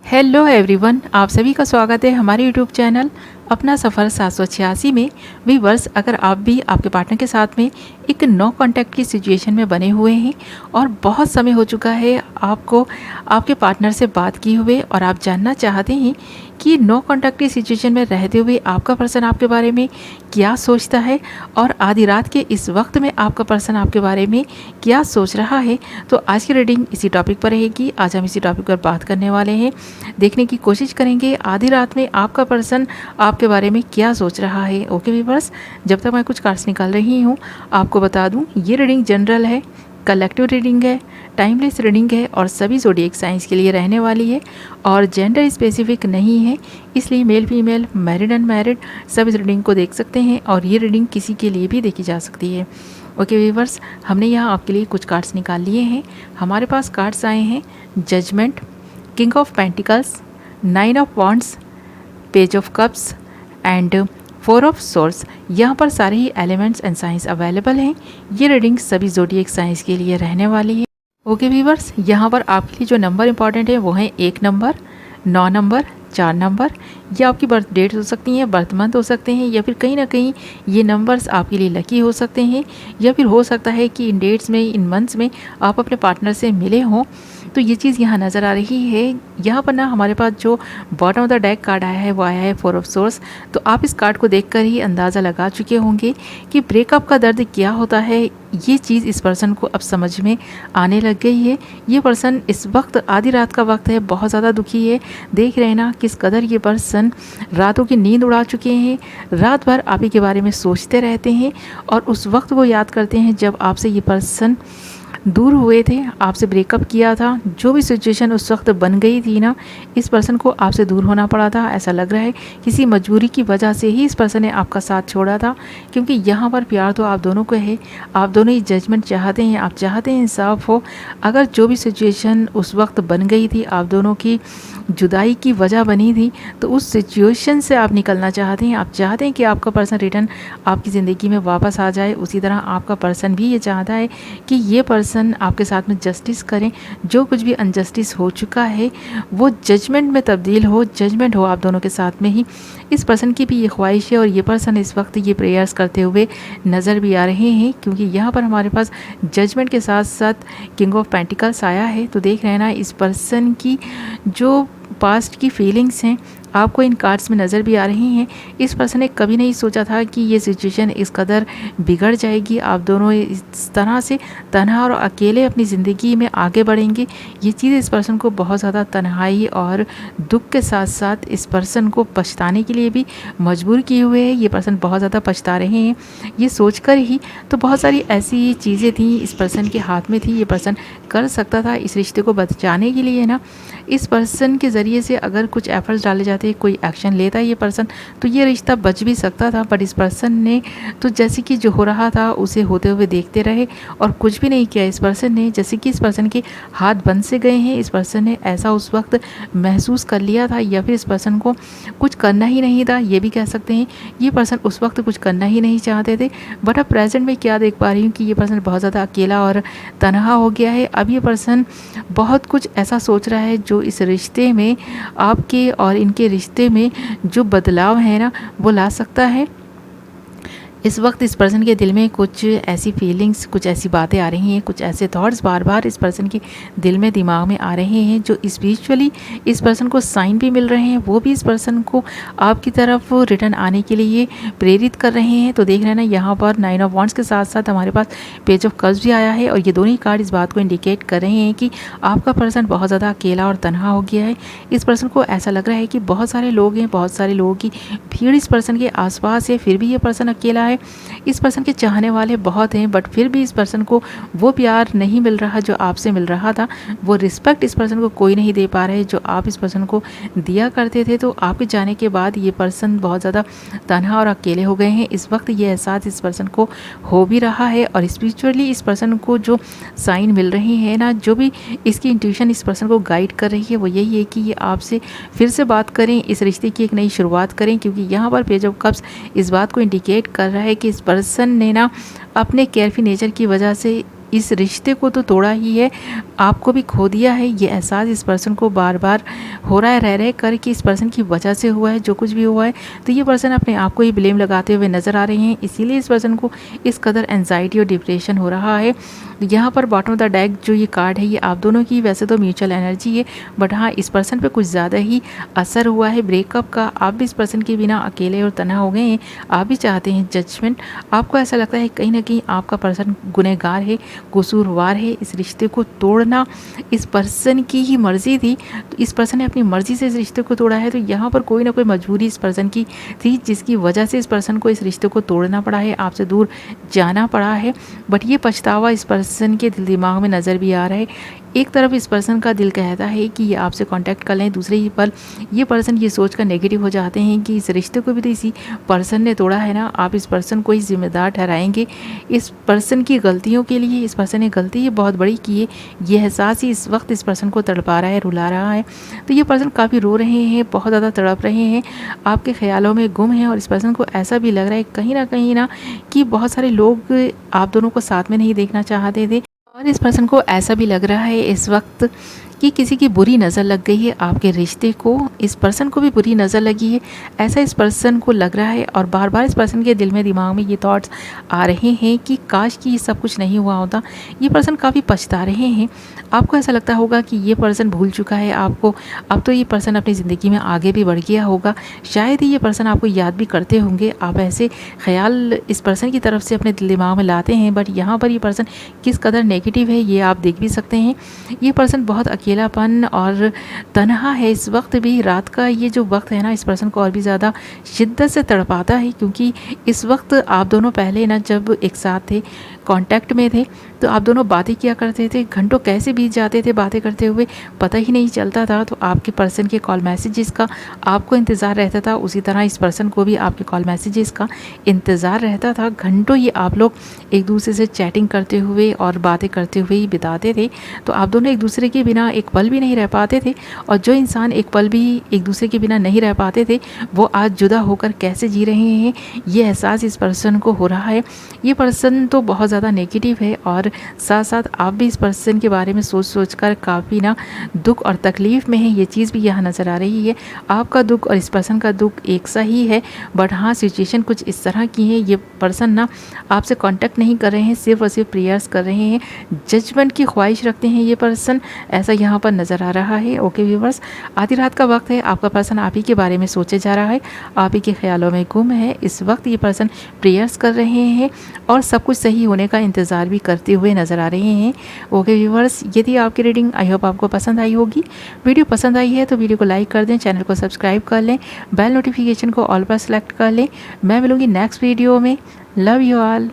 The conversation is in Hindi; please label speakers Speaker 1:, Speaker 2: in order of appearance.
Speaker 1: हेलो एवरीवन, आप सभी का स्वागत है हमारे यूट्यूब चैनल अपना सफ़र 786 में। व्यूअर्स, अगर आप भी आपके पार्टनर के साथ में एक नो कांटेक्ट की सिचुएशन में बने हुए हैं और बहुत समय हो चुका है आपको आपके पार्टनर से बात किए हुए और आप जानना चाहते हैं कि नो कांटेक्ट की सिचुएशन में रहते हुए आपका पर्सन आपके बारे में क्या सोचता है और आधी रात के इस वक्त में आपका पर्सन आपके बारे में क्या सोच रहा है, तो आज की रीडिंग इसी टॉपिक पर रहेगी। आज हम इसी टॉपिक पर बात करने वाले हैं, देखने की कोशिश करेंगे आधी रात में आपका पर्सन आपके बारे में क्या सोच रहा है। ओके व्यूअर्स, जब तक मैं कुछ कार्ड्स निकाल रही हूँ आपको बता दूँ ये रीडिंग जनरल है, कलेक्टिव रीडिंग है, टाइमलेस रीडिंग है और सभी ज़ोडिएक साइंस के लिए रहने वाली है और जेंडर स्पेसिफिक नहीं है, इसलिए मेल फीमेल मैरिड अनमैरिड सब इस रीडिंग को देख सकते हैं और ये रीडिंग किसी के लिए भी देखी जा सकती है। ओके व्यूअर्स, हमने यहाँ आपके लिए कुछ कार्ड्स निकाल लिए हैं। हमारे पास कार्ड्स आए हैं judgement, king of pentacles, 9 of wands, page of cups and 4 of swords. यहाँ पर सारे ही एलिमेंट्स एंड साइंस अवेलेबल हैं। ये रीडिंग सभी ज़ोडिएक साइंस के लिए रहने वाली है। ओके व्यूअर्स, यहाँ पर आपके लिए जो नंबर इंपॉर्टेंट है वो है 1 नंबर, 9 नंबर, 4 नंबर। ये आपकी बर्थ डेट हो सकती हैं, बर्थ मंथ हो सकते हैं या फिर कहीं ना कहीं ये नंबर्स आपके लिए लकी हो सकते हैं या फिर हो सकता है कि इन डेट्स में, इन मंथ्स में आप अपने पार्टनर से मिले हों। तो ये चीज़ यहाँ नज़र आ रही है। यहाँ पर ना हमारे पास जो bottom of the deck card आया है वो आया है 4 ऑफ सोर्स। तो आप इस कार्ड को देखकर ही अंदाज़ा लगा चुके होंगे कि ब्रेकअप का दर्द क्या होता है। ये चीज़ इस पर्सन को अब समझ में आने लग गई है। ये पर्सन इस वक्त आधी रात का वक्त है, बहुत ज़्यादा दुखी है। देख रहे हैं ना किस कदर ये पर्सन रातों की नींद उड़ा चुके हैं, रात भर आप ही के बारे में सोचते रहते हैं और उस वक्त वो याद करते हैं जब आपसे ये पर्सन दूर हुए थे, आपसे ब्रेकअप किया था। जो भी सिचुएशन उस वक्त बन गई थी ना, इस पर्सन को आपसे दूर होना पड़ा था। ऐसा लग रहा है किसी मजबूरी की वजह से ही इस पर्सन ने आपका साथ छोड़ा था, क्योंकि यहाँ पर प्यार तो आप दोनों को है, आप दोनों ही जजमेंट चाहते हैं, आप चाहते हैं इंसाफ हो। अगर जो भी सिचुएशन उस वक्त बन गई थी, आप दोनों की जुदाई की वजह बनी थी, तो उस सिचुएशन से आप निकलना चाहते हैं। आप चाहते हैं कि आपका पर्सन रिटर्न आपकी ज़िंदगी में वापस आ जाए। उसी तरह आपका पर्सन भी ये चाहता है कि ये पर्सन आपके साथ में जस्टिस करें। जो कुछ भी अनजस्टिस हो चुका है वो जजमेंट में तब्दील हो, जजमेंट हो आप दोनों के साथ में ही। इस पर्सन की भी ये ख्वाहिश है और ये पर्सन इस वक्त ये प्रेयर्स करते हुए नज़र भी आ रहे हैं, क्योंकि यहाँ पर हमारे पास जजमेंट के साथ साथ किंग ऑफ पेंटिकल्स आया है। तो देख रहे हैं ना इस पर्सन की जो पास्ट की फीलिंग्स हैं आपको इन कार्ड्स में नज़र भी आ रही हैं। इस पर्सन ने कभी नहीं सोचा था कि ये सिचुएशन इस कदर बिगड़ जाएगी। आप दोनों इस तरह से तन्हा और अकेले अपनी ज़िंदगी में आगे बढ़ेंगे। ये चीज़ इस पर्सन को बहुत ज़्यादा तन्हाई और दुख के साथ साथ इस पर्सन को पछताने के लिए भी मजबूर किए हुए है। ये पर्सन बहुत ज़्यादा पछता रहे हैं ये सोचकर ही। तो बहुत सारी ऐसी चीज़ें थी इस पर्सन के हाथ में थी, ये पर्सन कर सकता था इस रिश्ते को बचाने के लिए ना। इस पर्सन के ज़रिए से अगर कुछ एफर्ट्स डाले जाते, कोई एक्शन लेता है ये पर्सन, तो ये रिश्ता बच भी सकता था। बट इस पर्सन ने तो जैसे कि जो हो रहा था उसे होते हुए देखते रहे और कुछ भी नहीं किया इस पर्सन ने। जैसे कि इस पर्सन के हाथ बंद से गए हैं, इस पर्सन ने ऐसा उस वक्त महसूस कर लिया था, या फिर इस पर्सन को कुछ करना ही नहीं था, ये भी कह सकते हैं। ये पर्सन उस वक्त कुछ करना ही नहीं चाहते थे। बट अब प्रेजेंट में क्या देख पा रही हूँ कि ये पर्सन बहुत ज़्यादा अकेला और तनहा हो गया है। अब ये पर्सन बहुत कुछ ऐसा सोच रहा है जो इस रिश्ते में, आपके और इनके रिश्ते में जो बदलाव है ना वो ला सकता है। इस वक्त इस पर्सन के दिल में कुछ ऐसी फीलिंग्स, कुछ ऐसी बातें आ रही हैं, कुछ ऐसे थॉट्स बार बार इस पर्सन के दिल में, दिमाग में आ रहे हैं जो स्पिरिचुअली इस पर्सन को साइन भी मिल रहे हैं। वो भी इस पर्सन को आपकी तरफ रिटर्न आने के लिए प्रेरित कर रहे हैं। तो देख रहे हैं ना यहाँ पर 9 ऑफ वॉन्ड्स के साथ साथ हमारे पास पेज ऑफ कप्स भी आया है और ये दोनों ही कार्ड इस बात को इंडिकेट कर रहे हैं कि आपका पर्सन बहुत ज़्यादा अकेला और तनहा हो गया है। इस पर्सन को ऐसा लग रहा है कि बहुत सारे लोग हैं, बहुत सारे लोगों की भीड़ इस पर्सन के आसपास है, फिर भी ये पर्सन अकेला है। इस पर्सन के चाहने वाले बहुत हैं, बट फिर भी इस पर्सन को वो प्यार नहीं मिल रहा जो आपसे मिल रहा था। वो रिस्पेक्ट इस पर्सन को कोई नहीं दे पा रहे जो आप इस पर्सन को दिया करते थे। तो आपके जाने के बाद ये पर्सन बहुत ज़्यादा तन्हा और अकेले हो गए हैं। इस वक्त ये एहसास इस पर्सन को हो भी रहा है और स्पिरिचुअली इस पर्सन को जो साइन मिल रही है ना, जो भी इसकी इंट्यूशन इस पर्सन को गाइड कर रही है वो यही है कि ये आपसे फिर से बात करें, इस रिश्ते की एक नई शुरुआत करें। क्योंकि यहाँ पर पेज ऑफ कप्स इस बात को इंडिकेट कर रहा है कि इस पर्सन ने ना अपने केयरफुल नेचर की वजह से इस रिश्ते को तो तोड़ा ही है, आपको भी खो दिया है। ये एहसास इस पर्सन को बार बार हो रहा है रह रहे कर कि इस पर्सन की वजह से हुआ है जो कुछ भी हुआ है। तो ये पर्सन अपने आप को ही ब्लेम लगाते हुए नज़र आ रहे हैं, इसीलिए इस पर्सन को इस कदर एंजाइटी और डिप्रेशन हो रहा है। यहाँ पर बॉटम ऑफ द डेक जो ये कार्ड है, ये आप दोनों की वैसे तो म्यूचुअल एनर्जी है, बट हाँ इस पर्सन पे कुछ ज़्यादा ही असर हुआ है ब्रेकअप का। आप भी इस पर्सन के बिना अकेले और तन्हा हो गए हैं, आप भी चाहते हैं जजमेंट। आपको ऐसा लगता है कहीं ना कहीं आपका पर्सन गुनहगार है, कसूरवार है। इस रिश्ते को तोड़ना इस पर्सन की ही मर्ज़ी थी, तो इस पर्सन ने अपनी मर्ज़ी से इस रिश्ते को तोड़ा है। तो यहाँ पर कोई ना कोई मजबूरी इस पर्सन की थी, जिसकी वजह से इस पर्सन को इस रिश्ते को तोड़ना पड़ा है, आपसे दूर जाना पड़ा है। बट ये पछतावा इस पर्सन के दिल दिमाग में नज़र भी आ रहा है। एक तरफ इस पर्सन का दिल कहता है कि ये आपसे कांटेक्ट कर लें, दूसरे ही पल ये पर्सन ये सोच कर नेगेटिव हो जाते हैं कि इस रिश्ते को भी तो इसी पर्सन ने तोड़ा है ना। आप इस पर्सन को ही जिम्मेदार ठहराएंगे इस पर्सन की गलतियों के लिए। इस पर्सन ने गलती ये बहुत बड़ी की है, ये एहसास ही इस वक्त इस पर्सन को तड़पा रहा है, रुला रहा है। तो ये पर्सन काफ़ी रो रहे हैं, बहुत ज़्यादा तड़प रहे हैं, आपके ख्यालों में गुम हैं। और इस पर्सन को ऐसा भी लग रहा है कहीं ना कि बहुत सारे लोग आप दोनों को साथ में नहीं देखना चाहते थे। और इस पर्सन को ऐसा भी लग रहा है इस वक्त कि किसी की बुरी नज़र लग गई है आपके रिश्ते को, इस पर्सन को भी बुरी नज़र लगी है, ऐसा इस पर्सन को लग रहा है। और बार बार इस पर्सन के दिल में दिमाग में ये थॉट्स आ रहे हैं कि काश कि ये सब कुछ नहीं हुआ होता। ये पर्सन काफ़ी पछता रहे हैं। आपको ऐसा लगता होगा कि ये पर्सन भूल चुका है आपको, अब तो ये पर्सन अपनी ज़िंदगी में आगे भी बढ़ गया होगा, शायद ही ये पर्सन आपको याद भी करते होंगे। आप ऐसे ख्याल इस पर्सन की तरफ से अपने दिल दिमाग में लाते हैं, बट यहाँ पर ये पर्सन किस कदर नेगेटिव है ये आप देख भी सकते हैं। ये पर्सन बहुत अकेलापन और तन्हा है इस वक्त भी। रात का ये जो वक्त है ना, इस पर्सन को और भी ज़्यादा शिद्दत से तड़पाता है, क्योंकि इस वक्त आप दोनों पहले ना जब एक साथ थे, कांटेक्ट में थे, तो आप दोनों बातें किया करते थे, घंटों कैसे बीत जाते थे बातें करते हुए, पता ही नहीं चलता था। तो आपके पर्सन के कॉल मैसेजेस का आपको इंतज़ार रहता था, उसी तरह इस पर्सन को भी आपके कॉल मैसेजेस का इंतज़ार रहता था। घंटों ये आप लोग एक दूसरे से चैटिंग करते हुए और बातें करते हुए ही बिताते थे। तो आप दोनों एक दूसरे के बिना एक पल भी नहीं रह पाते थे, और जो इंसान एक पल भी एक दूसरे के बिना नहीं रह पाते थे, वो आज जुदा होकर कैसे जी रहे हैं, ये एहसास इस पर्सन को हो रहा है। ये पर्सन तो बहुत ज़्यादा नेगेटिव है, और साथ साथ आप भी इस पर्सन के बारे में सोच कर काफ़ी ना दुख और तकलीफ़ में है, ये चीज़ भी यहाँ नज़र आ रही है। आपका दुख और इस पर्सन का दुख एक सा ही है, बट हाँ सिचुएशन कुछ इस तरह की है। ये पर्सन ना आपसे कांटेक्ट नहीं कर रहे हैं, सिर्फ और सिर्फ प्रेयर्स कर रहे हैं, जजमेंट की ख्वाहिश रखते हैं ये पर्सन, ऐसा यहाँ पर नज़र आ रहा है। ओके व्यूवर्स, आधी रात का वक्त है, आपका पर्सन आप ही के बारे में सोचे जा रहा है, आप ही के ख्यालों में गुम है। इस वक्त ये पर्सन प्रेयर्स कर रहे हैं और सब कुछ सही होने का इंतज़ार भी करते हुए नज़र आ रहे हैं। ओके व्यूवर्स, यदि आपकी रीडिंग आई होप आपको पसंद आई होगी। वीडियो पसंद आई है तो वीडियो को लाइक कर दें, चैनल को सब्सक्राइब कर लें, बेल नोटिफिकेशन को ऑल पर सेलेक्ट कर लें। मैं मिलूँगी नेक्स्ट वीडियो में। Love you all.